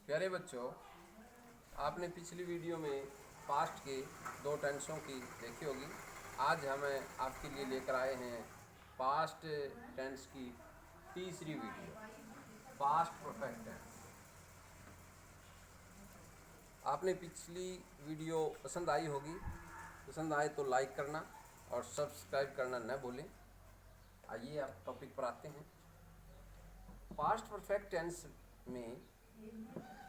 प्यारे बच्चों, आपने पिछली वीडियो में पास्ट के दो टेंसों की देखी होगी। आज हमें आपके लिए लेकर आए हैं पास्ट टेंस की तीसरी वीडियो, पास्ट परफेक्ट टेंस। आपने पिछली वीडियो पसंद आई होगी, पसंद आए तो लाइक करना और सब्सक्राइब करना न भूलें। आइए आप टॉपिक पर आते हैं। पास्ट परफेक्ट टेंस में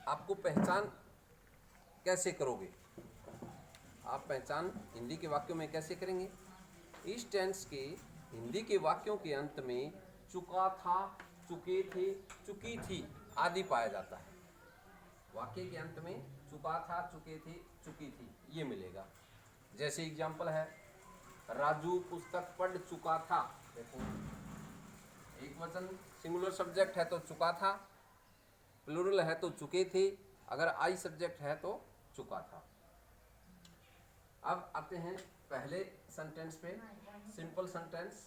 आपको पहचान कैसे करोगे? आप पहचान हिंदी के वाक्यों में कैसे करेंगे? इस टेंस के हिंदी के वाक्यों के अंत में चुका था, चुके थे, चुकी थी आदि पाया जाता है। वाक्य के अंत में चुका था, चुके थे, चुकी थी ये मिलेगा। जैसे एग्जाम्पल है, राजू पुस्तक पढ़ चुका था। देखो, एक वचन सिंगुलर सब्जेक्ट है तो चुका था, प्लूरल है तो चुके थे, अगर आई सब्जेक्ट है तो चुका था। अब आते हैं पहले सेंटेंस पे, सिंपल सेंटेंस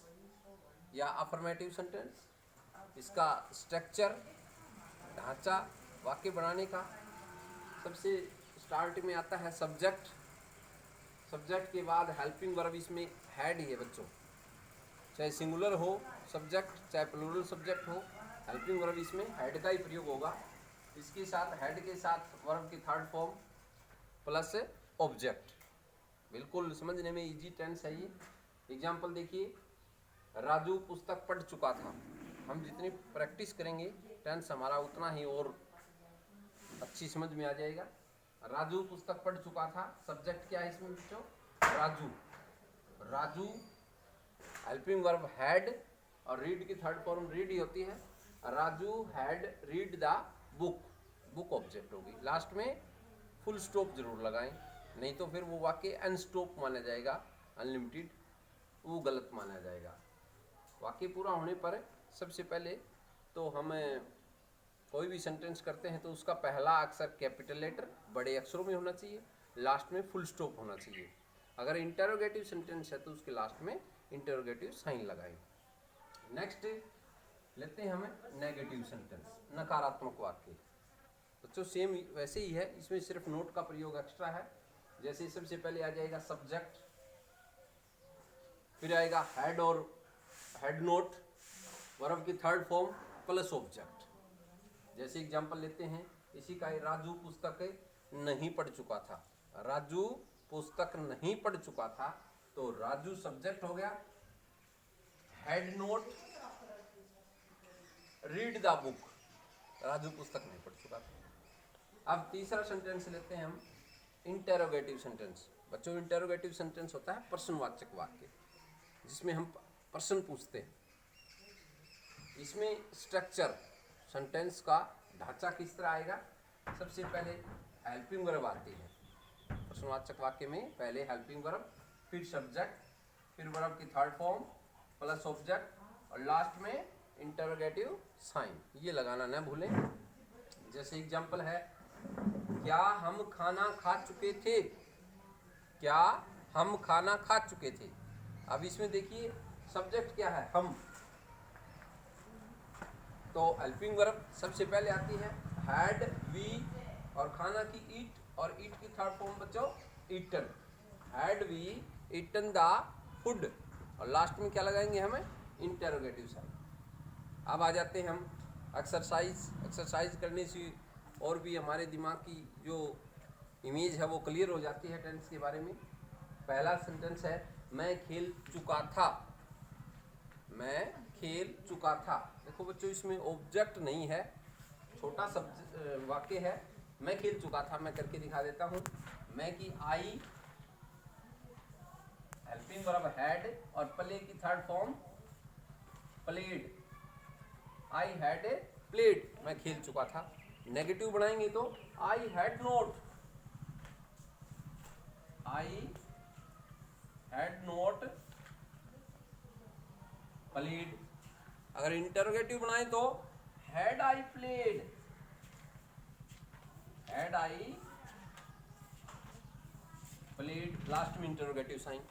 या अफर्मेटिव सेंटेंस। इसका स्ट्रक्चर, ढांचा वाक्य बनाने का। सबसे स्टार्ट में आता है सब्जेक्ट। सब्जेक्ट के बाद हेल्पिंग वर्ब, इसमें हैड ही है बच्चों। चाहे सिंगुलर हो सब्जेक्ट, चाहे प्लूरल सब्जेक्ट हो, हेल्पिंग वर्ब इसमें हैड का ही प्रयोग होगा। इसके साथ हेड के साथ वर्ब की थर्ड फॉर्म प्लस ऑब्जेक्ट। बिल्कुल समझने में इजी टेंस है ये। एग्जाम्पल देखिए, राजू पुस्तक पढ़ चुका था। हम जितनी प्रैक्टिस करेंगे टेंस हमारा उतना ही और अच्छी समझ में आ जाएगा। राजू पुस्तक पढ़ चुका था, सब्जेक्ट क्या है इसमें बच्चों? Raju. Raju helping verb had और रीड की थर्ड फॉर्म रीड ही होती है। Raju had read the book, book object होगी। लास्ट में फुल स्टॉप जरूर लगाएं, नहीं तो फिर वो वाक्य अनस्टॉप माना जाएगा, अनलिमिटेड, वो गलत माना जाएगा। वाक्य पूरा होने पर सबसे पहले तो हम कोई भी सेंटेंस करते हैं तो उसका पहला अक्षर कैपिटल लेटर बड़े अक्षरों में होना चाहिए, लास्ट में फुल स्टॉप होना चाहिए। अगर इंटरोगेटिव सेंटेंस है तो उसके लास्ट में इंटरोगेटिव साइन लगाएं। नेक्स्ट लेते हैं हमें नेगेटिव सेंटेंस, नकारात्मक वाक्य। बच्चों सेम वैसे ही है, इसमें सिर्फ नोट का प्रयोग एक्स्ट्रा है। जैसे सबसे पहले आ जाएगा सब्जेक्ट, फिर आएगा हेड और हेड नोट, वर्ब की थर्ड फॉर्म प्लस ऑब्जेक्ट। जैसे एग्जांपल लेते हैं इसी का, राजू पुस्तक नहीं पढ़ चुका था। राजू पुस्तक नहीं पढ़ चुका था तो राजू सब्जेक्ट हो गया, head note read the book, Raju पुस्तक नहीं पढ़ चुका था। अब तीसरा सेंटेंस लेते हैं हम, इंटेरोगेटिव सेंटेंस। बच्चों इंटेरोगेटिव सेंटेंस होता है प्रश्नवाचक वाक्य, जिसमें हम प्रश्न पूछते हैं। इसमें स्ट्रक्चर, सेंटेंस का ढांचा किस तरह आएगा? सबसे पहले हेल्पिंग वर्ब आती है प्रश्नवाचक वाक्य में। पहले हेल्पिंग वर्ब, फिर सब्जेक्ट, फिर वर्ब की थर्ड फॉर्म प्लस ऑब्जेक्ट और लास्ट में इंटरोगेटिव साइन, ये लगाना न भूलें। जैसे एग्जांपल है, क्या हम खाना खा चुके थे? क्या हम खाना खा चुके थे? अब इसमें देखिए सब्जेक्ट क्या है? हम। तो हेल्पिंग वर्ब सबसे पहले आती है हैड, वी और खाना की ईट, और ईट की थर्ड फॉर्म बच्चों eaten. Had we eaten the food, और लास्ट में क्या लगाएंगे हमें? Interrogative sign. अब आ जाते हैं हम एक्सरसाइज करने से और भी हमारे दिमाग की जो इमेज है वो क्लियर हो जाती है टेंस के बारे में। पहला सेंटेंस है, मैं खेल चुका था। मैं खेल चुका था। देखो बच्चों इसमें ऑब्जेक्ट नहीं है, छोटा वाक्य है। मैं खेल चुका था, मैं करके दिखा देता हूँ। मैं की आई, हेल्पिंग वर्ब हैड और प्ले की third form played. I had played, मैं खेल चुका था। नेगेटिव बनाएंगे तो I had not, I had not played. अगर इंटरोगेटिव बनाए तो had I played, had I played, last में इंटरोगेटिव साइन।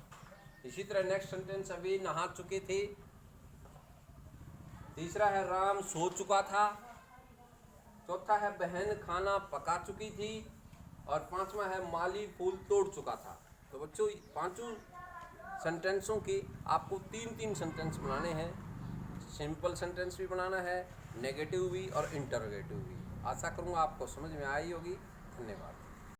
इसी तरह नेक्स्ट सेंटेंस, अभी नहा चुके थे। तीसरा है राम सो चुका था। चौथा है बहन खाना पका चुकी थी, और पांचवा है माली फूल तोड़ चुका था। तो बच्चों पांचों सेंटेंसों के आपको तीन तीन सेंटेंस बनाने हैं। सिंपल सेंटेंस भी बनाना है, नेगेटिव भी और इंटरोगेटिव भी। आशा करूँगा आपको समझ में आई होगी। धन्यवाद।